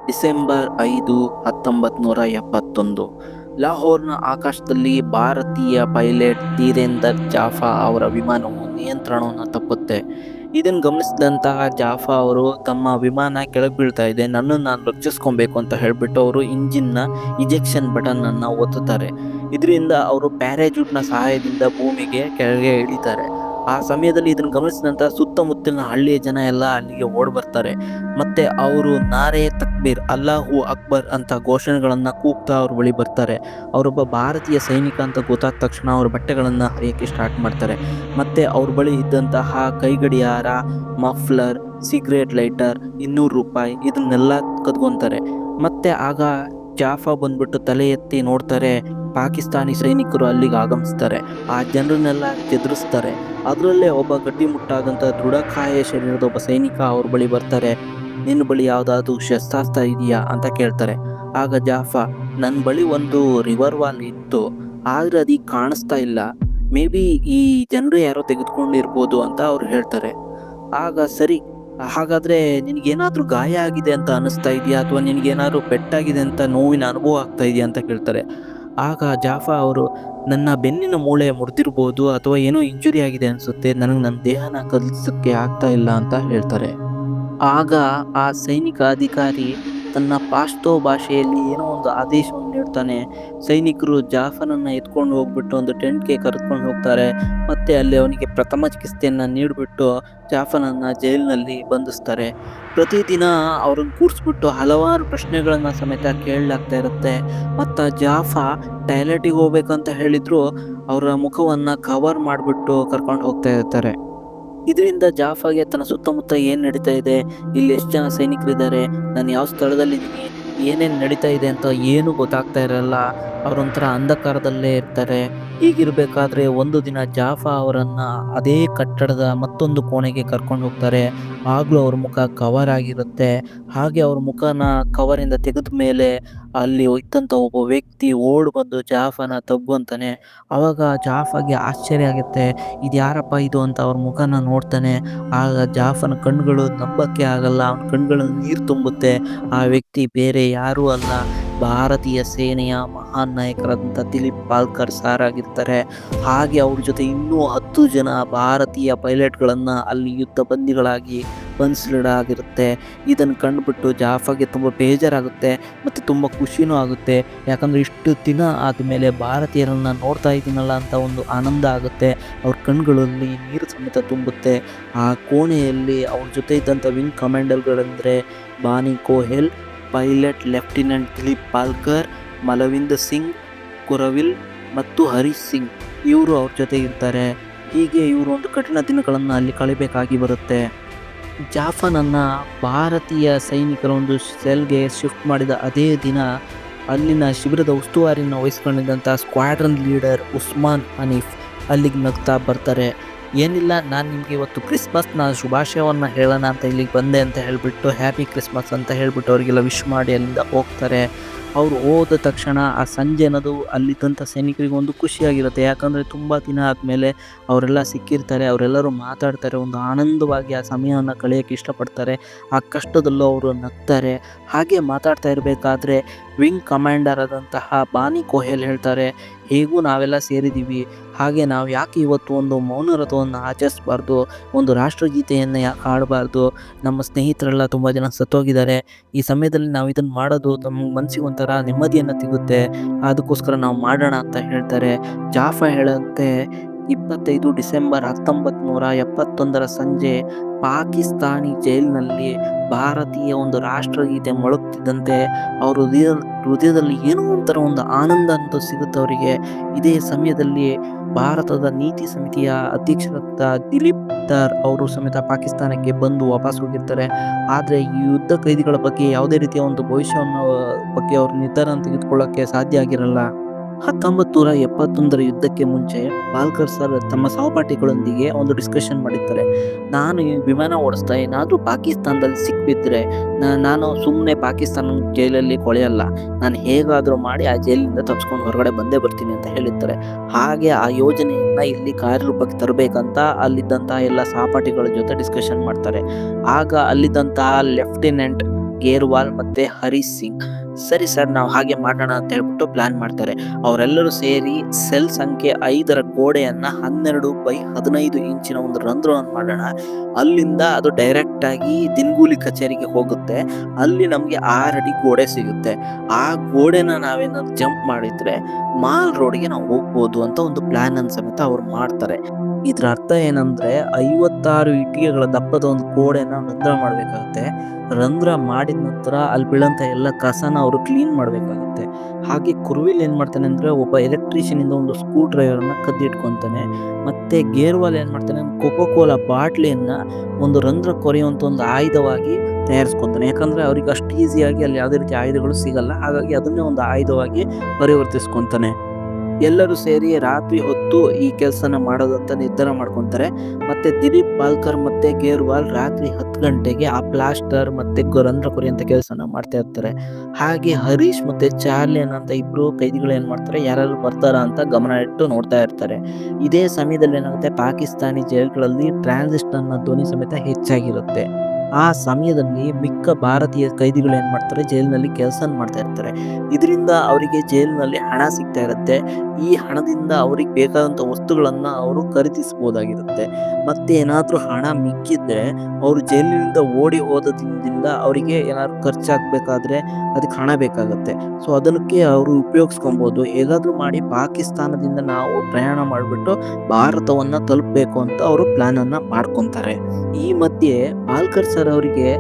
December 5, 1971 ಲಾಹೋರ್ನ ಆಕಾಶದಲ್ಲಿ ಭಾರತೀಯ pilot ಧೀರೇಂದರ್ Jaffer ಅವರ ವಿಮಾನವು ನಿಯಂತ್ರಣವನ್ನು ತಪ್ಪುತ್ತೆ. ಇದನ್ನು ಗಮನಿಸಿದಂತಹ ಜಾಫಾ ಅವರು ತಮ್ಮ ವಿಮಾನ ಕೆಳಗೆ ಬೀಳ್ತಾ ಇದೆ, ನನ್ನನ್ನು ನಾನು ರಕ್ಷಿಸ್ಕೊಬೇಕು ಅಂತ ಹೇಳ್ಬಿಟ್ಟು ಅವರು ಇಂಜಿನ್ನ ಇಜೆಕ್ಷನ್ ಬಟನ್ ಅನ್ನ ಒತ್ತುತ್ತಾರೆ. ಇದರಿಂದ ಅವರು ಪ್ಯಾರಾಚೂಟ್ನ ಸಹಾಯದಿಂದ ಭೂಮಿಗೆ ಕೆಳಗೆ ಇಳಿತಾರೆ. ಆ ಸಮಯದಲ್ಲಿ ಇದನ್ನು ಗಮನಿಸಿದಂತಹ ಸುತ್ತಮುತ್ತಲಿನ ಹಳ್ಳಿಯ ಜನ ಎಲ್ಲ ಅಲ್ಲಿಗೆ ಓಡ್ ಬರ್ತಾರೆ. ಮತ್ತೆ ಅವರು ನಾರೆ ತಕ್ಬೀರ್, ಅಲ್ಲಾಹು ಅಕ್ಬರ್ ಅಂತ ಘೋಷಣೆಗಳನ್ನ ಕೂಗ್ತಾ ಅವ್ರ ಬಳಿ ಬರ್ತಾರೆ. ಅವರೊಬ್ಬ ಭಾರತೀಯ ಸೈನಿಕ ಅಂತ ಗೊತ್ತಾದ ತಕ್ಷಣ ಅವ್ರ ಬಟ್ಟೆಗಳನ್ನ ಹರಿಯಕ್ಕೆ ಸ್ಟಾರ್ಟ್ ಮಾಡ್ತಾರೆ. ಮತ್ತೆ ಅವ್ರ ಬಳಿ ಇದ್ದಂತಹ ಕೈಗಡಿಯಾರ, ಮಫ್ಲರ್, ಸಿಗರೇಟ್ ಲೈಟರ್, ₹200 ಇದನ್ನೆಲ್ಲ ಕದ್ಕೊಂತಾರೆ. ಮತ್ತೆ ಆಗ ಜಾಫಾ ಬಂದ್ಬಿಟ್ಟು ತಲೆ ಎತ್ತಿ ನೋಡ್ತಾರೆ. ಪಾಕಿಸ್ತಾನಿ ಸೈನಿಕರು ಅಲ್ಲಿಗೆ ಆಗಮಿಸ್ತಾರೆ. ಆ ಜನರನ್ನೆಲ್ಲ ಚದುರಿಸ್ತಾರೆ. ಅದರಲ್ಲೇ ಒಬ್ಬ ಗಟ್ಟಿಮುಟ್ಟಾದಂಥ ದೃಢಕಾಯ ಶರೀರದ ಒಬ್ಬ ಸೈನಿಕ ಅವ್ರ ಬಳಿ ಬರ್ತಾರೆ. ನಿನ್ನ ಬಳಿ ಯಾವುದಾದ್ರೂ ಶಸ್ತ್ರಾಸ್ತ್ರ ಇದೆಯಾ ಅಂತ ಕೇಳ್ತಾರೆ. ಆಗ ಜಾಫಾ, ನನ್ನ ಬಳಿ ಒಂದು ರಿವಾಲ್ವರ್ ಇತ್ತು, ಆದ್ರೆ ಅದೀಗ ಕಾಣಿಸ್ತಾ ಇಲ್ಲ. ಮೇ ಬಿ ಈ ಜನರು ಯಾರೋ ತೆಗೆದುಕೊಂಡಿರ್ಬೋದು ಅಂತ ಅವ್ರು ಹೇಳ್ತಾರೆ. ಆಗ ಸರಿ, ಹಾಗಾದ್ರೆ ನಿನಗೇನಾದ್ರೂ ಗಾಯ ಆಗಿದೆ ಅಂತ ಅನಿಸ್ತಾ ಇದೆಯಾ, ಅಥವಾ ನಿನಗೇನಾದ್ರೂ ಪೆಟ್ಟಾಗಿದೆ ಅಂತ ನೋವಿನ ಅನುಭವ ಆಗ್ತಾ ಇದೆಯಾ ಅಂತ ಕೇಳ್ತಾರೆ. ಆಗ ಜಾಫಾ ಅವರು, ನನ್ನ ಬೆನ್ನಿನ ಮೂಳೆ ಮುರಿದಿರ್ಬೋದು ಅಥವಾ ಏನೋ ಇಂಜುರಿ ಆಗಿದೆ ಅನಿಸುತ್ತೆ, ನನಗೆ ನನ್ನ ದೇಹನ ಕದಲಿಸಕ್ಕೆ ಆಗ್ತಾ ಇಲ್ಲ ಅಂತ ಹೇಳ್ತಾರೆ. ಆಗ ಆ ಸೈನಿಕ ಅಧಿಕಾರಿ ತನ್ನ ಪಾಶ್ತೋ ಭಾಷೆಯಲ್ಲಿ ಏನೋ ಒಂದು ಆದೇಶವನ್ನು ನೀಡ್ತಾನೆ. ಸೈನಿಕರು ಜಾಫರನ್ನ ಎತ್ಕೊಂಡು ಹೋಗ್ಬಿಟ್ಟು ಒಂದು ಟೆಂಟ್ಗೆ ಕರೆದುಕೊಂಡು ಹೋಗ್ತಾರೆ. ಮತ್ತೆ ಅಲ್ಲಿ ಅವನಿಗೆ ಪ್ರಥಮ ಚಿಕಿತ್ಸೆಯನ್ನ ನೀಡಿಬಿಟ್ಟು ಜಾಫರನ್ನ ಜೈಲಿನಲ್ಲಿ ಬಂಧಿಸ್ತಾರೆ. ಪ್ರತಿದಿನ ಅವ್ರನ್ನ ಕೂರಿಸ್ಬಿಟ್ಟು ಹಲವಾರು ಪ್ರಶ್ನೆಗಳನ್ನ ಸಮೇತ ಕೇಳಲಾಗ್ತಾ ಇರುತ್ತೆ. ಮತ್ತು ಜಾಫಾ ಟಾಯ್ಲೆಟಿಗೆ ಹೋಗ್ಬೇಕಂತ ಹೇಳಿದ್ರು ಅವರ ಮುಖವನ್ನ ಕವರ್ ಮಾಡಿಬಿಟ್ಟು ಕರ್ಕೊಂಡು ಹೋಗ್ತಾ ಇರ್ತಾರೆ. ಇದರಿಂದ ಜಾಫಾಗೆ ತನ್ನ ಸುತ್ತಮುತ್ತ ಏನು ನಡೀತಾ ಇದೆ, ಇಲ್ಲಿ ಎಷ್ಟು ಜನ ಸೈನಿಕರಿದ್ದಾರೆ, ನಾನು ಯಾವ ಸ್ಥಳದಲ್ಲಿದ್ದೀನಿ, ಏನೇನು ನಡೀತಾ ಇದೆ ಅಂತ ಏನೂ ಗೊತ್ತಾಗ್ತಾ ಇರಲ್ಲ. ಅವರೊಂಥರ ಅಂಧಕಾರದಲ್ಲೇ ಇರ್ತಾರೆ. ಹೀಗಿರಬೇಕಾದ್ರೆ ಒಂದು ದಿನ ಜಾಫಾ ಅವರನ್ನು ಅದೇ ಕಟ್ಟಡದ ಮತ್ತೊಂದು ಕೋಣೆಗೆ ಕರ್ಕೊಂಡು ಹೋಗ್ತಾರೆ. ಆಗಲೂ ಅವ್ರ ಮುಖ ಕವರ್ ಆಗಿರುತ್ತೆ. ಹಾಗೆ ಅವ್ರ ಮುಖನ ಕವರಿಂದ ತೆಗೆದ ಮೇಲೆ ಅಲ್ಲಿ ಇದ್ದಂಥ ಒಬ್ಬ ವ್ಯಕ್ತಿ ಓಡಿ ಬಂದು ಜಾಫಾನ ತಬ್ಬು ಅಂತಾನೆ. ಆವಾಗ ಜಾಫಾಗೆ ಆಶ್ಚರ್ಯ ಆಗುತ್ತೆ. ಇದು ಯಾರಪ್ಪ ಇದು ಅಂತ ಅವ್ರ ಮುಖನ ನೋಡ್ತಾನೆ. ಆಗ ಜಾಫನ ಕಣ್ಣುಗಳು ನಂಬಕ್ಕೆ ಆಗಲ್ಲ. ಅವನ ಕಣ್ಗಳಲ್ಲಿ ನೀರು ತುಂಬುತ್ತೆ. ಆ ವ್ಯಕ್ತಿ ಬೇರೆ ಯಾರೂ ಅಲ್ಲ, ಭಾರತೀಯ ಸೇನೆಯ ಮಹಾನ್ ನಾಯಕರಾದಂಥ ದಿಲೀಪ್ ಪಾಲ್ಕರ್ ಸಾರ್ ಆಗಿರ್ತಾರೆ. ಹಾಗೆ ಅವ್ರ ಜೊತೆ ಇನ್ನೂ 10 ಜನ ಭಾರತೀಯ ಪೈಲಟ್ಗಳನ್ನು ಅಲ್ಲಿ ಯುದ್ಧ ಬಂದಿಗಳಾಗಿ ಬಂಧಿಸಲಾಗಿರುತ್ತೆ. ಇದನ್ನು ಕಂಡುಬಿಟ್ಟು ಜಾಫಾಗೆ ತುಂಬ ಬೇಜಾರಾಗುತ್ತೆ ಮತ್ತು ತುಂಬ ಖುಷಿನೂ ಆಗುತ್ತೆ. ಯಾಕಂದರೆ ಇಷ್ಟು ದಿನ ಆದಮೇಲೆ ಭಾರತೀಯರನ್ನು ನೋಡ್ತಾ ಇದ್ದೀನಲ್ಲ ಅಂತ ಒಂದು ಆನಂದ ಆಗುತ್ತೆ. ಅವ್ರ ಕಣ್ಗಳಲ್ಲಿ ನೀರು ಸಮೇತ ತುಂಬುತ್ತೆ. ಆ ಕೋಣೆಯಲ್ಲಿ ಅವ್ರ ಜೊತೆ ಇದ್ದಂಥ ವಿಂಗ್ ಕಮಾಂಡರ್ಗಳೆಂದರೆ ಬಾನಿ ಕೋಹೆಲ್, ಪೈಲಟ್ ಲೆಫ್ಟಿನೆಂಟ್ ದಿಲೀಪ್ ಪಾಲ್ಕರ್, ಮಲವಿಂದರ್ ಸಿಂಗ್, ಕುರವಿಲ್ ಮತ್ತು ಹರೀಶ್ ಸಿಂಗ್ ಇವರು ಅವ್ರ ಜೊತೆ ಇರ್ತಾರೆ. ಹೀಗೆ ಇವರು ಒಂದು ಕಠಿಣ ದಿನಗಳನ್ನು ಅಲ್ಲಿ ಕಳಿಬೇಕಾಗಿ ಬರುತ್ತೆ. ಜಾಫನನ್ನು ಭಾರತೀಯ ಸೈನಿಕರ ಒಂದು ಸೆಲ್ಗೆ ಶಿಫ್ಟ್ ಮಾಡಿದ ಅದೇ ದಿನ ಅಲ್ಲಿನ ಶಿಬಿರದ ಉಸ್ತುವಾರಿನ ವಹಿಸ್ಕೊಂಡಿದ್ದಂಥ ಸ್ಕ್ವಾಡ್ರನ್ ಲೀಡರ್ ಉಸ್ಮಾನ್ ಹನೀಫ್ ಅಲ್ಲಿಗೆ ನಗ್ತಾ ಬರ್ತಾರೆ. ಏನಿಲ್ಲ, ನಾನು ನಿಮಗೆ ಇವತ್ತು ಕ್ರಿಸ್ಮಸ್ನ ಶುಭಾಶಯವನ್ನು ಹೇಳೋಣ ಅಂತ ಇಲ್ಲಿಗೆ ಬಂದೆ ಅಂತ ಹೇಳಿಬಿಟ್ಟು ಹ್ಯಾಪಿ ಕ್ರಿಸ್ಮಸ್ ಅಂತ ಹೇಳಿಬಿಟ್ಟು ಅವರಿಗೆಲ್ಲ ವಿಶ್ ಮಾಡಿ ಅಲ್ಲಿಂದ ಹೋಗ್ತಾರೆ. ಅವರು ಹೋದ ತಕ್ಷಣ ಆ ಸಂಜೆ ಅನ್ನೋದು ಅಲ್ಲಿದ್ದಂಥ ಸೈನಿಕರಿಗೆ ಒಂದು ಖುಷಿಯಾಗಿರುತ್ತೆ. ಯಾಕಂದರೆ ತುಂಬ ದಿನ ಆದಮೇಲೆ ಅವರೆಲ್ಲ ಸಿಕ್ಕಿರ್ತಾರೆ, ಅವರೆಲ್ಲರೂ ಮಾತಾಡ್ತಾರೆ, ಒಂದು ಆನಂದವಾಗಿ ಆ ಸಮಯವನ್ನು ಕಳೆಯೋಕ್ಕೆ ಇಷ್ಟಪಡ್ತಾರೆ. ಆ ಕಷ್ಟದಲ್ಲೂ ಅವರು ನಗ್ತಾರೆ. ಹಾಗೆ ಮಾತಾಡ್ತಾ ಇರಬೇಕಾದ್ರೆ ವಿಂಗ್ ಕಮಾಂಡರ್ ಆದಂತಹ ಬಾನಿ ಕೋಹೆಲ್ ಹೇಳ್ತಾರೆ, ಹೇಗೂ ನಾವೆಲ್ಲ ಸೇರಿದ್ದೀವಿ, ಹಾಗೆ ನಾವು ಯಾಕೆ ಇವತ್ತು ಒಂದು ಮೌನ ವ್ರತವನ್ನು ಆಚರಿಸಬಾರ್ದು, ಒಂದು ರಾಷ್ಟ್ರಗೀತೆಯನ್ನು ಯಾಕೆ ಹಾಡಬಾರ್ದು, ನಮ್ಮ ಸ್ನೇಹಿತರೆಲ್ಲ ತುಂಬ ಜನ ಸತ್ತೋಗಿದ್ದಾರೆ, ಈ ಸಮಯದಲ್ಲಿ ನಾವು ಇದನ್ನು ಮಾಡೋದು ನಮ್ಮ ಮನಸ್ಸಿಗೆ ಒಂಥರ ನೆಮ್ಮದಿಯನ್ನು ಸಿಗುತ್ತೆ, ಅದಕ್ಕೋಸ್ಕರ ನಾವು ಮಾಡೋಣ ಅಂತ ಹೇಳ್ತಾರೆ. ಜಾಫಾ ಹೇಳಂತೆ 25 ಡಿಸೆಂಬರ್ 1971 ಸಂಜೆ ಪಾಕಿಸ್ತಾನಿ ಜೈಲಿನಲ್ಲಿ ಭಾರತೀಯ ಒಂದು ರಾಷ್ಟ್ರಗೀತೆ ಮೊಳಗ್ತಿದ್ದಂತೆ ಅವ್ರ ಹೃದಯದಲ್ಲಿ ಏನೋ ಒಂಥರ ಒಂದು ಆನಂದ ಅಂತೂ ಸಿಗುತ್ತೆ ಅವರಿಗೆ. ಇದೇ ಸಮಯದಲ್ಲಿ ಭಾರತದ ನೀತಿ ಸಮಿತಿಯ ಅಧ್ಯಕ್ಷರಾದ ದಿಲೀಪ್ ದಾರ್ ಅವರು ಸಮೇತ ಪಾಕಿಸ್ತಾನಕ್ಕೆ ಬಂದು ವಾಪಸ್ ಹೋಗಿರ್ತಾರೆ. ಆದರೆ ಈ ಯುದ್ಧ ಕೈದಿಗಳ ಬಗ್ಗೆ ಯಾವುದೇ ರೀತಿಯ ಒಂದು ಭವಿಷ್ಯವನ್ನು ಬಗ್ಗೆ ಅವ್ರ ನಿರ್ಧಾರವನ್ನು ತೆಗೆದುಕೊಳ್ಳೋಕ್ಕೆ ಸಾಧ್ಯ ಆಗಿರಲ್ಲ. 1971 ಯುದ್ಧಕ್ಕೆ ಮುಂಚೆ ಪಾಲ್ಕರ್ ಸರ್ ತಮ್ಮ ಸಹಪಾಠಿಗಳೊಂದಿಗೆ ಒಂದು ಡಿಸ್ಕಷನ್ ಮಾಡಿರ್ತಾರೆ. ನಾನು ಈ ವಿಮಾನ ಓಡಿಸ್ತಾ ಏನಾದರೂ ಪಾಕಿಸ್ತಾನದಲ್ಲಿ ಸಿಕ್ಬಿದ್ರೆ ನಾನು ಸುಮ್ಮನೆ ಪಾಕಿಸ್ತಾನ ಜೈಲಲ್ಲಿ ಕೊಳೆಯಲ್ಲ, ನಾನು ಹೇಗಾದರೂ ಮಾಡಿ ಆ ಜೈಲಿನಿಂದ ತಪ್ಪಿಸ್ಕೊಂಡು ಹೊರಗಡೆ ಬಂದೇ ಬರ್ತೀನಿ ಅಂತ ಹೇಳಿರ್ತಾರೆ. ಹಾಗೆ ಆ ಯೋಜನೆಯನ್ನು ಇಲ್ಲಿ ಕಾರ್ಯರೂಪಕ್ಕೆ ತರಬೇಕಂತ ಅಲ್ಲಿದ್ದಂತಹ ಎಲ್ಲ ಸಹಪಾಠಿಗಳ ಜೊತೆ ಡಿಸ್ಕಷನ್ ಮಾಡ್ತಾರೆ. ಆಗ ಅಲ್ಲಿದ್ದಂತಹ ಲೆಫ್ಟಿನೆಂಟ್ ಗೇರ್ವಾಲ್ ಮತ್ತೆ ಹರೀಶ್ ಸಿಂಗ್. ಸರಿ ಸರ್, ನಾವು ಹಾಗೆ ಮಾಡೋಣ ಅಂತ ಹೇಳ್ಬಿಟ್ಟು ಪ್ಲಾನ್ ಮಾಡ್ತಾರೆ. ಅವರೆಲ್ಲರೂ ಸೇರಿ ಸೆಲ್ ಸಂಖ್ಯೆ 5ರ ಗೋಡೆಯನ್ನ 12 ಬೈ 15 ಇಂಚಿನ ಒಂದು ರಂಧ್ರವನ್ನು ಮಾಡೋಣ. ಅಲ್ಲಿಂದ ಅದು ಡೈರೆಕ್ಟ್ ಆಗಿ ದಿನಗೂಲಿ ಕಚೇರಿಗೆ ಹೋಗುತ್ತೆ. ಅಲ್ಲಿ ನಮ್ಗೆ 6 ಅಡಿ ಗೋಡೆ ಸಿಗುತ್ತೆ. ಆ ಗೋಡೆನ ನಾವೇನಾದ್ರು ಜಂಪ್ ಮಾಡಿದ್ರೆ ಮಾಲ್ ರೋಡ್ಗೆ ನಾವು ಹೋಗ್ಬೋದು ಅಂತ ಒಂದು ಪ್ಲಾನ್ ಅನ್ನು ಸಮೇತ ಅವ್ರು ಮಾಡ್ತಾರೆ. ಇದ್ರ ಅರ್ಥ ಏನಂದ್ರೆ 56 ಇಟ್ಟಿಗೆಗಳ ದಪ್ಪದ ಒಂದು ಗೋಡೆನ ರಂಧ್ರ ಮಾಡ್ಬೇಕಾಗತ್ತೆ. ರಂಧ್ರ ಮಾಡಿದ ನಂತರ ಅಲ್ಲಿ ಬೀಳಂತ ಎಲ್ಲ ಕಸನ ಅವರು ಕ್ಲೀನ್ ಮಾಡ್ಬೇಕಾಗತ್ತೆ. ಹಾಗೆ ಕುರ್ವಿಲ್ ಏನ್ ಮಾಡ್ತಾನೆ ಅಂದ್ರೆ ಒಬ್ಬ ಎಲೆಕ್ಟ್ರಿಷಿಯನ್ ಇಂದ ಒಂದು ಸ್ಕ್ರೂ ಡ್ರೈವರ್ ನ ಕದ್ದಿಟ್ಕೊಂತಾನೆ. ಮತ್ತೆ ಗೇರ್ವಾಲ್ ಏನ್ ಮಾಡ್ತಾನೆ, ಕೋಕೋ ಕೋಲಾ ಬಾಟ್ಲಿಯನ್ನ ಒಂದು ರಂಧ್ರ ಕೊರೆಯುವಂತ ಒಂದು ಆಯುಧವಾಗಿ ತಯಾರಿಸ್ಕೊಂತಾನೆ. ಯಾಕಂದ್ರೆ ಅವ್ರಿಗೆ ಅಷ್ಟು ಈಸಿಯಾಗಿ ಅಲ್ಲಿ ಯಾವುದೇ ರೀತಿ ಆಯುಧಗಳು ಸಿಗಲ್ಲ. ಹಾಗಾಗಿ ಅದನ್ನೇ ಒಂದು ಆಯುಧವಾಗಿ ಪರಿವರ್ತಿಸ್ಕೊಂತಾನೆ. ಎಲ್ಲರೂ ಸೇರಿ ರಾತ್ರಿ ಹೊತ್ತು ಈ ಕೆಲಸನ ಮಾಡೋದಂತ ನಿರ್ಧಾರ ಮಾಡ್ಕೊಂತಾರೆ. ಮತ್ತೆ ದಿಲೀಪ್ ಪಾಲ್ಕರ್ ಮತ್ತೆ ಗೇರ್ವಾಲ್ ರಾತ್ರಿ 10 ಗಂಟೆಗೆ ಆ ಪ್ಲಾಸ್ಟರ್ ಮತ್ತೆ ರಂಧ್ರ ಕೊರೆಯಂತ ಕೆಲಸನ ಮಾಡ್ತಾ ಇರ್ತಾರೆ. ಹಾಗೆ ಹರೀಶ್ ಮತ್ತೆ ಚಾರ್ಲಿ ಅನ್ನೋಂತ ಇಬ್ರು ಕೈದಿಗಳು ಏನ್ ಮಾಡ್ತಾರೆ, ಯಾರು ಬರ್ತಾರ ಅಂತ ಗಮನ ಇಟ್ಟು ನೋಡ್ತಾ ಇರ್ತಾರೆ. ಇದೇ ಸಮಯದಲ್ಲಿ ಏನಾಗುತ್ತೆ, ಪಾಕಿಸ್ತಾನಿ ಜೈಲ್ಗಳಲ್ಲಿ ಟ್ರಾನ್ಸಿಸ್ಟರ್ ನ ಧ್ವನಿ ಸಮೇತ ಹೆಚ್ಚಾಗಿರುತ್ತೆ. ಆ ಸಮಯದಲ್ಲಿ ಮಿಕ್ಕ ಭಾರತೀಯ ಕೈದಿಗಳು ಏನ್ ಮಾಡ್ತಾರೆ, ಜೈಲಿನಲ್ಲಿ ಕೆಲಸ ಮಾಡ್ತಾ ಇರ್ತಾರೆ. ಇದರಿಂದ ಅವರಿಗೆ ಜೈಲಿನಲ್ಲಿ ಹಣ ಸಿಗ್ತಾ ಇರುತ್ತೆ. ಈ ಹಣದಿಂದ ಅವ್ರಿಗೆ ಬೇಕಾದಂತ ವಸ್ತುಗಳನ್ನ ಅವರು ಖರೀದಿಸಬಹುದಾಗಿರುತ್ತೆ. ಮತ್ತೆ ಏನಾದ್ರೂ ಹಣ ಮಿಕ್ಕಿದ್ರೆ ಅವರು ಜೈಲಿನಿಂದ ಓಡಿ ಹೋದದಿಂದ ಅವರಿಗೆ ಏನಾದ್ರು ಖರ್ಚಾಗ್ಬೇಕಾದ್ರೆ ಅದಕ್ಕೆ ಹಣ ಬೇಕಾಗತ್ತೆ. ಸೊ ಅದಕ್ಕೆ ಅವರು ಉಪಯೋಗಿಸ್ಕೊಬಹುದು. ಹೇಗಾದ್ರೂ ಮಾಡಿ ಪಾಕಿಸ್ತಾನದಿಂದ ನಾವು ಪ್ರಯಾಣ ಮಾಡಿಬಿಟ್ಟು ಭಾರತವನ್ನ ತಲುಪಬೇಕು ಅಂತ ಅವರು ಪ್ಲಾನ್ ಅನ್ನ ಮಾಡ್ಕೊಂತಾರೆ. ಈ ಮಧ್ಯೆ ಪಾಲ್ಕರ್ ಸರ್ ಅವರಿಗೆ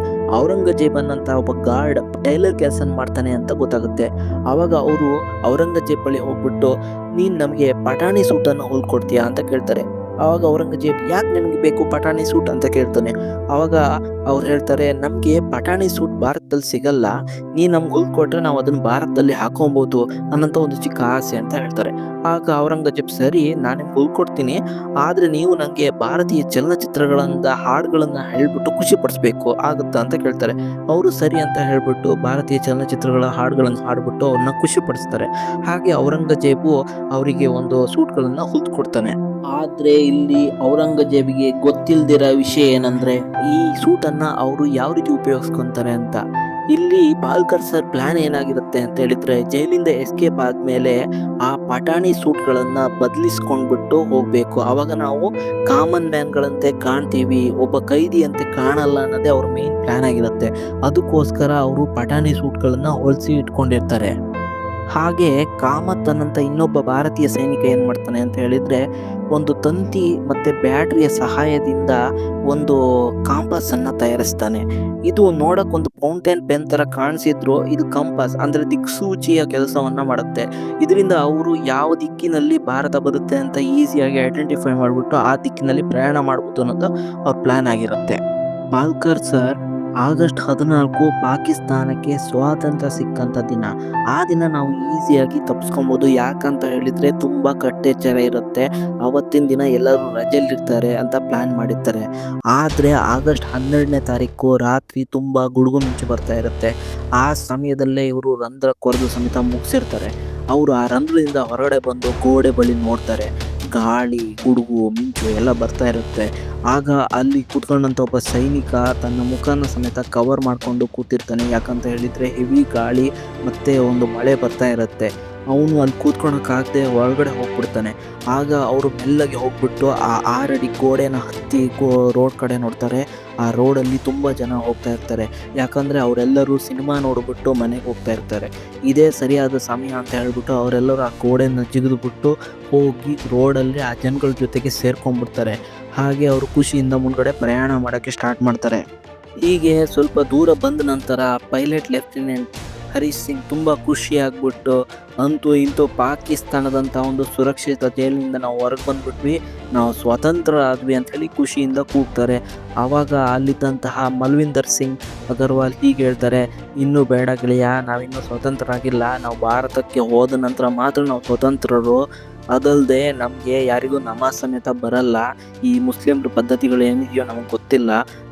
ಔರಂಗಜೇಬನ್ ಅಂತ ಒಬ್ಬ ಗಾರ್ಡ್ ಟೈಲರ್ ಕೆಲಸ ಮಾಡ್ತಾನೆ ಅಂತ ಗೊತ್ತಾಗುತ್ತೆ. ಅವಾಗ ಅವರು ಔರಂಗಜೇಬ್ ಬಳಿ ಹೋಗ್ಬಿಟ್ಟು, ನೀನ್ ನಮಗೆ ಪಠಾಣಿ ಸೂಟ್ ಅನ್ನು ಹೊಲ್ಕೊಡ್ತೀಯಾ ಅಂತ ಕೇಳ್ತಾರೆ. ಅವಾಗ ಔರಂಗಜೇಬ್, ಯಾಕೆ ನಿಮ್ಗೆ ಬೇಕು ಪಠಾಣಿ ಸೂಟ್ ಅಂತ ಕೇಳ್ತಾನೆ. ಅವಾಗ ಅವ್ರು ಹೇಳ್ತಾರೆ, ನಮ್ಗೆ ಪಠಾಣಿ ಸೂಟ್ ಭಾರತದಲ್ಲಿ ಸಿಗಲ್ಲ, ನೀ ನಮ್ಗೆ ಹೊಲ್ಕೊಟ್ರೆ ನಾವು ಅದನ್ನ ಭಾರತದಲ್ಲಿ ಹಾಕೊಬಹುದು ಅನ್ನಂತ ಒಂದು ಚಿಕ್ಕ ಆಸೆ ಅಂತ ಹೇಳ್ತಾರೆ. ಆಗ ಔರಂಗಜೇಬ್, ಸರಿ ನಾನು ನಿಮ್ಗೆ ಹೊಲ್ಕೊಡ್ತೀನಿ, ಆದ್ರೆ ನೀವು ನಂಗೆ ಭಾರತೀಯ ಚಲನಚಿತ್ರಗಳಿಂದ ಹಾಡುಗಳನ್ನ ಹೇಳ್ಬಿಟ್ಟು ಖುಷಿ ಪಡಿಸ್ಬೇಕು, ಆಗುತ್ತಾ ಅಂತ ಕೇಳ್ತಾರೆ. ಅವರು ಸರಿ ಅಂತ ಹೇಳ್ಬಿಟ್ಟು ಭಾರತೀಯ ಚಲನಚಿತ್ರಗಳ ಹಾಡುಗಳನ್ನು ಹಾಡ್ಬಿಟ್ಟು ಅವ್ರನ್ನ ಖುಷಿ ಪಡಿಸ್ತಾರೆ. ಹಾಗೆ ಔರಂಗಜೇಬು ಅವರಿಗೆ ಒಂದು ಸೂಟ್ಗಳನ್ನ ಹೊಲ್ಕೊಡ್ತಾನೆ. ಆದ್ರೆ ಇಲ್ಲಿ ಔರಂಗಜೇಬಿಗೆ ಗೊತ್ತಿಲ್ದಿರೋ ವಿಷಯ ಏನಂದ್ರೆ, ಈ ಸೂಟ್ ಅನ್ನ ಅವರು ಯಾವ ರೀತಿ ಉಪಯೋಗಿಸ್ಕೊಂತಾರೆ ಅಂತ. ಇಲ್ಲಿ ಪಾಲ್ಕರ್ ಸರ್ ಪ್ಲಾನ್ ಏನಾಗಿರುತ್ತೆ ಅಂತ ಹೇಳಿದ್ರೆ, ಜೈಲಿಂದ ಎಸ್ಕೇಪ್ ಆದ್ಮೇಲೆ ಆ ಪಠಾಣಿ ಸೂಟ್ ಗಳನ್ನ ಬದಲಿಸ್ಕೊಂಡ್ಬಿಟ್ಟು ಹೋಗ್ಬೇಕು. ಅವಾಗ ನಾವು ಕಾಮನ್ ಮ್ಯಾನ್ ಗಳಂತೆ ಕಾಣ್ತೀವಿ, ಒಬ್ಬ ಕೈದಿ ಅಂತೆ ಕಾಣಲ್ಲ ಅನ್ನೋದೇ ಅವ್ರ ಮೇನ್ ಪ್ಲಾನ್ ಆಗಿರುತ್ತೆ. ಅದಕ್ಕೋಸ್ಕರ ಅವರು ಪಠಾಣಿ ಸೂಟ್ ಗಳನ್ನ ಹೊಲಿಸಿ ಇಟ್ಕೊಂಡಿರ್ತಾರೆ. ಹಾಗೆ ಕಾಮತ್ ಅನ್ನಂತ ಇನ್ನೊಬ್ಬ ಭಾರತೀಯ ಸೈನಿಕ ಏನ್ ಮಾಡ್ತಾನೆ ಅಂತ ಹೇಳಿದ್ರೆ, ಒಂದು ತಂತಿ ಮತ್ತೆ ಬ್ಯಾಟ್ರಿಯ ಸಹಾಯದಿಂದ ಒಂದು ಕಾಂಪಾಸ್ ಅನ್ನ ತಯಾರಿಸ್ತಾನೆ. ಇದು ನೋಡಕ್ ಒಂದು ಫೌಂಟೇನ್ ಪೆನ್ ತರ ಕಾಣಿಸಿದ್ರು ಇದು ಕಂಪಾಸ್ ಅಂದ್ರೆ ದಿಕ್ಸೂಚಿಯ ಕೆಲಸವನ್ನ ಮಾಡುತ್ತೆ. ಇದರಿಂದ ಅವರು ಯಾವ ದಿಕ್ಕಿನಲ್ಲಿ ಭಾರತ ಬರುತ್ತೆ ಅಂತ ಈಸಿಯಾಗಿ ಐಡೆಂಟಿಫೈ ಮಾಡ್ಬಿಟ್ಟು ಆ ದಿಕ್ಕಿನಲ್ಲಿ ಪ್ರಯಾಣ ಮಾಡ್ಬೋದು ಅನ್ನೋದು ಅವ್ರ ಪ್ಲಾನ್ ಆಗಿರುತ್ತೆ. ಪಾಲ್ಕರ್ ಸರ್ ಆಗಸ್ಟ್ 14 ಪಾಕಿಸ್ತಾನಕ್ಕೆ ಸ್ವಾತಂತ್ರ್ಯ ಸಿಕ್ಕಂತ ದಿನ. ಆ ದಿನ ನಾವು ಈಸಿಯಾಗಿ ತಪ್ಪಿಸ್ಕೊಬಹುದು. ಯಾಕಂತ ಹೇಳಿದ್ರೆ ತುಂಬಾ ಕಟ್ಟೆಚ್ಚರ ಇರುತ್ತೆ. ಅವತ್ತಿನ ದಿನ ಎಲ್ಲರೂ ರಜೆಯಲ್ಲಿರ್ತಾರೆ ಅಂತ ಪ್ಲಾನ್ ಮಾಡಿರ್ತಾರೆ. ಆದ್ರೆ ಆಗಸ್ಟ್ 12ನೇ ತಾರೀಕು ರಾತ್ರಿ ತುಂಬಾ ಗುಡುಗು ಮಿಂಚು ಬರ್ತಾ ಇರುತ್ತೆ. ಆ ಸಮಯದಲ್ಲೇ ಇವರು ರಂಧ್ರ ಕೊರೆದು ಸಮೇತ ಮುಗಿಸಿರ್ತಾರೆ. ಅವರು ಆ ರಂಧ್ರದಿಂದ ಹೊರಗಡೆ ಬಂದು ಗೋಡೆ ಬಳಿ ನೋಡ್ತಾರೆ. ಗಾಳಿ, ಗುಡುಗು, ಮಿಂಚು ಎಲ್ಲ ಬರ್ತಾ ಇರುತ್ತೆ. ಆಗ ಅಲ್ಲಿ ಕೂತ್ಕೊಂಡಂತ ಒಬ್ಬ ಸೈನಿಕ ತನ್ನ ಮುಖನ ಸಮೇತ ಕವರ್ ಮಾಡ್ಕೊಂಡು ಕೂತಿರ್ತಾನೆ. ಯಾಕಂತ ಹೇಳಿದ್ರೆ ಹೆವಿ ಗಾಳಿ ಮತ್ತೆ ಒಂದು ಮಳೆ ಬರ್ತಾ ಇರುತ್ತೆ. ಅವನು ಅಲ್ಲಿ ಕೂತ್ಕೊಳಕ್ಕಾಗದೆ ಒಳಗಡೆ ಹೋಗ್ಬಿಡ್ತಾನೆ. ಆಗ ಅವರು ಮೆಲ್ಲಗೆ ಹೋಗ್ಬಿಟ್ಟು ಆ 6 ಅಡಿ ಗೋಡೆನ ಹತ್ತಿ ರೋಡ್ ಕಡೆ ನೋಡ್ತಾರೆ. ಆ ರೋಡಲ್ಲಿ ತುಂಬ ಜನ ಹೋಗ್ತಾ ಇರ್ತಾರೆ. ಯಾಕಂದರೆ ಅವರೆಲ್ಲರೂ ಸಿನಿಮಾ ನೋಡ್ಬಿಟ್ಟು ಮನೆಗೆ ಹೋಗ್ತಾ ಇರ್ತಾರೆ. ಇದೇ ಸರಿಯಾದ ಸಮಯ ಅಂತ ಹೇಳ್ಬಿಟ್ಟು ಅವರೆಲ್ಲರೂ ಆ ಗೋಡೆನ ಜಿಗಿದ್ಬಿಟ್ಟು ಹೋಗಿ ರೋಡಲ್ಲಿ ಆ ಜನಗಳ ಜೊತೆಗೆ ಸೇರ್ಕೊಂಡ್ಬಿಡ್ತಾರೆ. ಹಾಗೆ ಅವರು ಖುಷಿಯಿಂದ ಮುಂದ್ಗಡೆ ಪ್ರಯಾಣ ಮಾಡೋಕ್ಕೆ ಸ್ಟಾರ್ಟ್ ಮಾಡ್ತಾರೆ. ಹೀಗೆ ಸ್ವಲ್ಪ ದೂರ ಬಂದ ನಂತರ ಪೈಲಟ್ ಲೆಫ್ಟಿನೆಂಟ್ ಹರೀಶ್ ಸಿಂಗ್ ತುಂಬ ಖುಷಿ ಆಗ್ಬಿಟ್ಟು, ಅಂತೂ ಇಂತೂ ಪಾಕಿಸ್ತಾನದಂಥ ಒಂದು ಸುರಕ್ಷಿತ ಜೈಲಿನಿಂದ ನಾವು ಹೊರಗೆ ಬಂದ್ಬಿಟ್ವಿ, ನಾವು ಸ್ವತಂತ್ರ ಆದ್ವಿ ಅಂತ ಹೇಳಿ ಖುಷಿಯಿಂದ ಕೂಗ್ತಾರೆ. ಆವಾಗ ಅಲ್ಲಿದ್ದಂತಹ ಮಲ್ವಿಂದರ್ ಸಿಂಗ್ ಅಗರ್ವಾಲ್ ಹೀಗೆ ಹೇಳ್ತಾರೆ, ಇನ್ನೂ ಬೇಡ ಗೆಳೆಯ, ನಾವಿನ್ನೂ ಸ್ವತಂತ್ರ ಆಗಿಲ್ಲ, ನಾವು ಭಾರತಕ್ಕೆ ಹೋದ ನಂತರ ಮಾತ್ರ ನಾವು ಸ್ವತಂತ್ರರು. ಅದಲ್ಲದೆ ನಮಗೆ ಯಾರಿಗೂ ನಮಾಜ್ ಸಮೇತ ಬರಲ್ಲ. ಈ ಮುಸ್ಲಿಮ್ರ ಪದ್ಧತಿಗಳು ಏನಿದೆಯೋ ನಮಗೆ ಗೊತ್ತಿಲ್ಲ.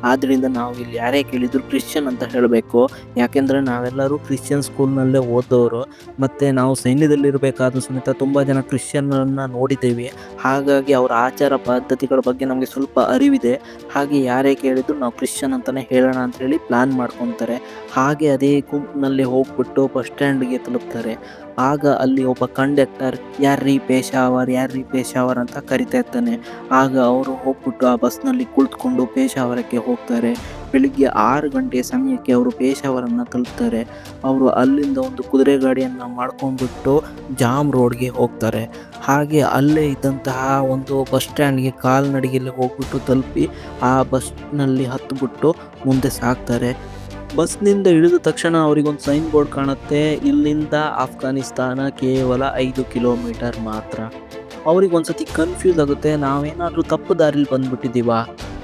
ಆದ್ದರಿಂದ ನಾವು ಇಲ್ಲಿ ಯಾರೇ ಕೇಳಿದ್ರು ಕ್ರಿಶ್ಚಿಯನ್ ಅಂತ ಹೇಳಬೇಕು. ಯಾಕೆಂದರೆ ನಾವೆಲ್ಲರೂ ಕ್ರಿಶ್ಚಿಯನ್ ಸ್ಕೂಲ್ನಲ್ಲೇ ಓದೋರು. ಮತ್ತು ನಾವು ಸೈನ್ಯದಲ್ಲಿರಬೇಕಾದ್ರೂ ಸಮೇತ ತುಂಬ ಜನ ಕ್ರಿಶ್ಚಿಯನ್ನರನ್ನು ನೋಡಿದ್ದೇವೆ. ಹಾಗಾಗಿ ಅವರ ಆಚಾರ ಪದ್ಧತಿಗಳ ಬಗ್ಗೆ ನಮಗೆ ಸ್ವಲ್ಪ ಅರಿವಿದೆ. ಹಾಗೆ ಯಾರೇ ಕೇಳಿದ್ರು ನಾವು ಕ್ರಿಶ್ಚಿಯನ್ ಅಂತಲೇ ಹೇಳೋಣ ಅಂತ ಹೇಳಿ ಪ್ಲ್ಯಾನ್ ಮಾಡ್ಕೊತಾರೆ. ಹಾಗೆ ಅದೇ ಗುಂಪಿನಲ್ಲಿ ಹೋಗ್ಬಿಟ್ಟು ಬಸ್ ಸ್ಟ್ಯಾಂಡ್ಗೆ ತಲುಪ್ತಾರೆ. ಆಗ ಅಲ್ಲಿ ಒಬ್ಬ ಕಂಡಕ್ಟರ್ ಯಾರ್ರೀ ಪೇಶಾವರ್ ಯಾರ್ರೀ ಪೇಶಾವರ್ ಅಂತ ಕರಿತಾ ಇರ್ತಾನೆ. ಆಗ ಅವರು ಹೋಗ್ಬಿಟ್ಟು ಆ ಬಸ್ನಲ್ಲಿ ಕುಳಿತುಕೊಂಡು ಪೇಶಾವರಕ್ಕೆ ಹೋಗ್ತಾರೆ. ಬೆಳಿಗ್ಗೆ 6 ಗಂಟೆ ಸಮಯಕ್ಕೆ ಅವರು ಪೇಶಾವರನ್ನು ತಲುಪ್ತಾರೆ. ಅವರು ಅಲ್ಲಿಂದ ಒಂದು ಕುದುರೆ ಗಾಡಿಯನ್ನು ಮಾಡ್ಕೊಂಡ್ಬಿಟ್ಟು ಜಾಮ್ ರೋಡ್ಗೆ ಹೋಗ್ತಾರೆ. ಹಾಗೆ ಅಲ್ಲೇ ಇದ್ದಂತಹ ಒಂದು ಬಸ್ ಸ್ಟ್ಯಾಂಡ್ಗೆ ಕಾಲ್ನಡಿಗೆಯಲ್ಲಿ ಹೋಗ್ಬಿಟ್ಟು ತಲುಪಿ ಆ ಬಸ್ನಲ್ಲಿ ಹತ್ತಿಬಿಟ್ಟು ಮುಂದೆ ಸಾಗ್ತಾರೆ. ಬಸ್ನಿಂದ ಇಳಿದ ತಕ್ಷಣ ಅವರಿಗೊಂದು ಸೈನ್ ಬೋರ್ಡ್ ಕಾಣುತ್ತೆ. ಇಲ್ಲಿಂದ ಆಫ್ಘಾನಿಸ್ತಾನ ಕೇವಲ 5 ಕಿಲೋಮೀಟರ್ ಮಾತ್ರ. ಅವ್ರಿಗೊಂದ್ಸತಿ ಕನ್ಫ್ಯೂಸ್ ಆಗುತ್ತೆ, ನಾವೇನಾದರೂ ತಪ್ಪು ದಾರಿಲಿ ಬಂದ್ಬಿಟ್ಟಿದ್ದೀವಾ?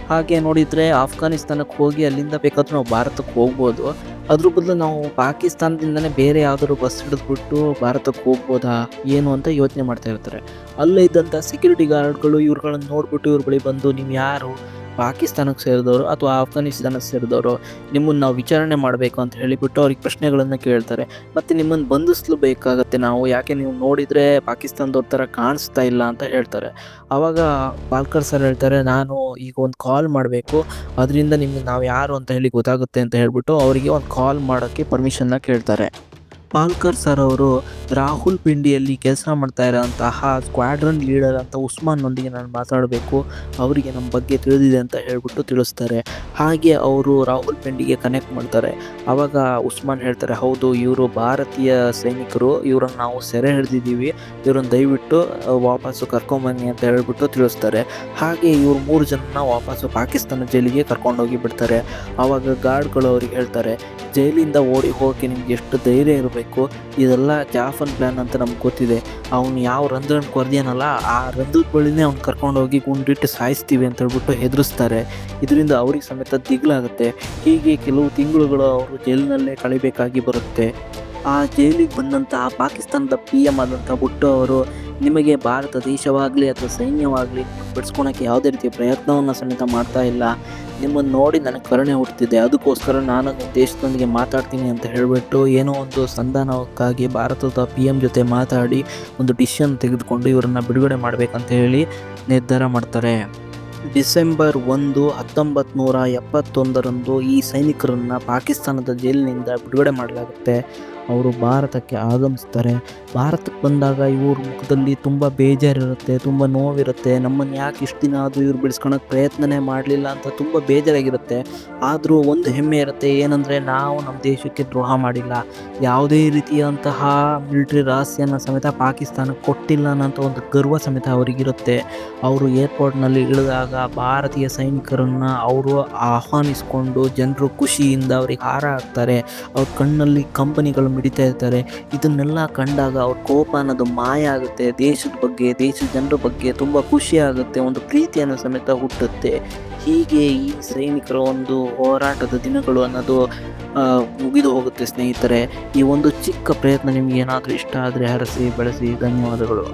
ಹಾಗೆ ನೋಡಿದರೆ ಆಫ್ಘಾನಿಸ್ತಾನಕ್ಕೆ ಹೋಗಿ ಅಲ್ಲಿಂದ ಬೇಕಾದ್ರೂ ನಾವು ಭಾರತಕ್ಕೆ ಹೋಗ್ಬೋದು. ಅದ್ರ ಬದಲು ನಾವು ಪಾಕಿಸ್ತಾನದಿಂದನೇ ಬೇರೆ ಯಾವ್ದಾದ್ರು ಬಸ್ ಹಿಡಿದ್ಬಿಟ್ಟು ಭಾರತಕ್ಕೆ ಹೋಗ್ಬೋದಾ ಏನು ಅಂತ ಯೋಚನೆ ಮಾಡ್ತಾ ಇರ್ತಾರೆ. ಅಲ್ಲೇ ಇದ್ದಂಥ ಸೆಕ್ಯೂರಿಟಿ ಗಾರ್ಡ್ಗಳು ಇವ್ರುಗಳನ್ನ ನೋಡ್ಬಿಟ್ಟು ಇವ್ರ ಬಳಿ ಬಂದು, ನೀವು ಯಾರು? ಪಾಕಿಸ್ತಾನಕ್ಕೆ ಸೇರಿದವರು ಅಥವಾ ಆಫ್ಘಾನಿಸ್ತಾನಕ್ಕೆ ಸೇರಿದವರು? ನಿಮ್ಮನ್ನು ನಾವು ವಿಚಾರಣೆ ಮಾಡಬೇಕು ಅಂತ ಹೇಳಿಬಿಟ್ಟು ಅವ್ರಿಗೆ ಪ್ರಶ್ನೆಗಳನ್ನು ಕೇಳ್ತಾರೆ. ಮತ್ತು ನಿಮ್ಮನ್ನು ಬಂಧಿಸಲೇಬೇಕಾಗತ್ತೆ ನಾವು, ಯಾಕೆ ನೀವು ನೋಡಿದರೆ ಪಾಕಿಸ್ತಾನದವ್ರ ಥರ ಕಾಣಿಸ್ತಾ ಇಲ್ಲ ಅಂತ ಹೇಳ್ತಾರೆ. ಆವಾಗ ಪಾಲ್ಕರ್ ಸರ್ ಹೇಳ್ತಾರೆ, ನಾನು ಈಗ ಒಂದು ಕಾಲ್ ಮಾಡಬೇಕು, ಅದರಿಂದ ನಿಮಗೆ ನಾವು ಯಾರು ಅಂತ ಹೇಳಿ ಗೊತ್ತಾಗುತ್ತೆ ಅಂತ ಹೇಳ್ಬಿಟ್ಟು ಅವರಿಗೆ ಒಂದು ಕಾಲ್ ಮಾಡೋಕ್ಕೆ ಪರ್ಮಿಷನ್ನ ಕೇಳ್ತಾರೆ. ಪಾಲ್ಕರ್ ಸರ್ ಅವರು ರಾಹುಲ್ ಪಿಂಡಿಯಲ್ಲಿ ಕೆಲಸ ಮಾಡ್ತಾ ಇರೋಂತಹ ಸ್ಕ್ವಾಡ್ರನ್ ಲೀಡರ್ ಅಂತ ಉಸ್ಮಾನ್ನೊಂದಿಗೆ ನಾನು ಮಾತಾಡಬೇಕು, ಅವರಿಗೆ ನಮ್ಮ ಬಗ್ಗೆ ತಿಳಿದಿದೆ ಅಂತ ಹೇಳ್ಬಿಟ್ಟು ತಿಳಿಸ್ತಾರೆ. ಹಾಗೆ ಅವರು ರಾಹುಲ್ ಪಿಂಡಿಗೆ ಕನೆಕ್ಟ್ ಮಾಡ್ತಾರೆ. ಆವಾಗ ಉಸ್ಮಾನ್ ಹೇಳ್ತಾರೆ, ಹೌದು ಇವರು ಭಾರತೀಯ ಸೈನಿಕರು, ಇವರನ್ನು ನಾವು ಸೆರೆ ಹಿಡಿದಿದ್ದೀವಿ, ಇವರನ್ನು ದಯವಿಟ್ಟು ವಾಪಸ್ಸು ಕರ್ಕೊಂಬನ್ನಿ ಅಂತ ಹೇಳ್ಬಿಟ್ಟು ತಿಳಿಸ್ತಾರೆ. ಹಾಗೆ ಇವರು 3 ಜನನ ವಾಪಸ್ಸು ಪಾಕಿಸ್ತಾನ ಜೈಲಿಗೆ ಕರ್ಕೊಂಡೋಗಿ ಬಿಡ್ತಾರೆ. ಆವಾಗ ಗಾರ್ಡ್ಗಳು ಅವ್ರಿಗೆ ಹೇಳ್ತಾರೆ, ಜೈಲಿಂದ ಓಡಿ ಹೋಗೋಕ್ಕೆ ನಿಮ್ಗೆ ಎಷ್ಟು ಧೈರ್ಯ ಇರಬೇಕು, ಇದೆಲ್ಲ ಜಾಫನ್ ಪ್ಲ್ಯಾನ್ ಅಂತ ನಮ್ಗೆ ಗೊತ್ತಿದೆ. ಅವ್ನು ಯಾವ ರಂಧ್ರನ ಕೊರ್ದಿಯಾನಲ್ಲ ಆ ರಂಧ್ರದ ಬಳಿನೇ ಅವ್ನು ಕರ್ಕೊಂಡೋಗಿ ಗುಂಡಿಟ್ಟು ಸಾಯಿಸ್ತೀವಿ ಅಂತ ಹೇಳ್ಬಿಟ್ಟು ಹೆದರಿಸ್ತಾರೆ. ಇದರಿಂದ ಅವ್ರಿಗೆ ಸಮೇತ ದಿಗ್ಲಾಗುತ್ತೆ. ಹೀಗೆ ಕೆಲವು ತಿಂಗಳುಗಳು ಅವರು ಜೈಲಿನಲ್ಲೇ ಕಳಿಬೇಕಾಗಿ ಬರುತ್ತೆ. ಆ ಜೈಲಿಗೆ ಬಂದಂತಹ ಪಾಕಿಸ್ತಾನದ PM ಆದಂಥ ಭುಟ್ಟೋ ಅವರು, ನಿಮಗೆ ಭಾರತ ದೇಶವಾಗಲಿ ಅಥವಾ ಸೈನ್ಯವಾಗಲಿ ಬಿಡಿಸ್ಕೊಳಕ್ಕೆ ಯಾವುದೇ ರೀತಿಯ ಪ್ರಯತ್ನವನ್ನು ಸಮೇತ ಮಾಡ್ತಾ ಇಲ್ಲ, ನಿಮ್ಮನ್ನು ನೋಡಿ ನನಗೆ ಕರುಣೆ ಹುಡ್ತಿದೆ, ಅದಕ್ಕೋಸ್ಕರ ನಾನು ನಿಮ್ಮ ದೇಶದೊಂದಿಗೆ ಮಾತಾಡ್ತೀನಿ ಅಂತ ಹೇಳಿಬಿಟ್ಟು ಏನೋ ಒಂದು ಸಂಧಾನಕ್ಕಾಗಿ ಭಾರತದ PM ಜೊತೆ ಮಾತಾಡಿ ಒಂದು ಡಿಸಿಷನ್ ತೆಗೆದುಕೊಂಡು ಇವರನ್ನು ಬಿಡುಗಡೆ ಮಾಡಬೇಕಂತ ಹೇಳಿ ನಿರ್ಧಾರ ಮಾಡ್ತಾರೆ. ಡಿಸೆಂಬರ್ 1, 1971ರಂದು ಈ ಸೈನಿಕರನ್ನು ಪಾಕಿಸ್ತಾನದ ಜೈಲಿನಿಂದ ಬಿಡುಗಡೆ ಮಾಡಲಾಗುತ್ತೆ. ಅವರು ಭಾರತಕ್ಕೆ ಆಗಮಿಸ್ತಾರೆ. ಭಾರತಕ್ಕೆ ಬಂದಾಗ ಇವ್ರ ಮುಖದಲ್ಲಿ ತುಂಬ ಬೇಜಾರಿರುತ್ತೆ, ತುಂಬ ನೋವಿರುತ್ತೆ. ನಮ್ಮನ್ನು ಯಾಕೆ ಇಷ್ಟು ದಿನ ಆದರೂ ಇವ್ರು ಬಿಡಿಸ್ಕೊಳಕ್ಕೆ ಪ್ರಯತ್ನನೇ ಮಾಡಲಿಲ್ಲ ಅಂತ ತುಂಬ ಬೇಜಾರಾಗಿರುತ್ತೆ. ಆದರೂ ಒಂದು ಹೆಮ್ಮೆ ಇರುತ್ತೆ, ಏನಂದರೆ ನಾವು ನಮ್ಮ ದೇಶಕ್ಕೆ ದ್ರೋಹ ಮಾಡಿಲ್ಲ, ಯಾವುದೇ ರೀತಿಯಂತಹ ಮಿಲಿಟ್ರಿ ರಹಸ್ಯನ ಸಮೇತ ಪಾಕಿಸ್ತಾನಕ್ಕೆ ಕೊಟ್ಟಿಲ್ಲ ಅನ್ನೋಂಥ ಒಂದು ಗರ್ವ ಸಮೇತ ಅವರಿಗಿರುತ್ತೆ. ಅವರು ಏರ್ಪೋರ್ಟ್ನಲ್ಲಿ ಇಳಿದಾಗ ಭಾರತೀಯ ಸೈನಿಕರನ್ನು ಅವರು ಆಹ್ವಾನಿಸಿಕೊಂಡು ಜನರು ಖುಷಿಯಿಂದ ಅವ್ರಿಗೆ ಹಾರ ಹಾಕ್ತಾರೆ. ಅವ್ರ ಕಣ್ಣಲ್ಲಿ ಕಂಪನಿಗಳು ಮಿಡಿತಾ ಇರ್ತಾರೆ. ಇದನ್ನೆಲ್ಲ ಕಂಡಾಗ ಅವ್ರ ಕೋಪ ಅನ್ನೋದು ಮಾಯ ಆಗುತ್ತೆ. ದೇಶದ ಬಗ್ಗೆ, ದೇಶದ ಜನರ ಬಗ್ಗೆ ತುಂಬ ಖುಷಿ ಆಗುತ್ತೆ, ಒಂದು ಪ್ರೀತಿಯನ್ನು ಸಮೇತ ಹುಟ್ಟುತ್ತೆ. ಹೀಗೆ ಈ ಸೈನಿಕರ ಒಂದು ಹೋರಾಟದ ದಿನಗಳು ಅನ್ನೋದು ಮುಗಿದು ಹೋಗುತ್ತೆ ಸ್ನೇಹಿತರೆ. ಈ ಒಂದು ಚಿಕ್ಕ ಪ್ರಯತ್ನ ನಿಮ್ಗೆ ಏನಾದರೂ ಇಷ್ಟ ಆದರೆ ಹರಸಿ ಬೆಳೆಸಿ. ಧನ್ಯವಾದಗಳು.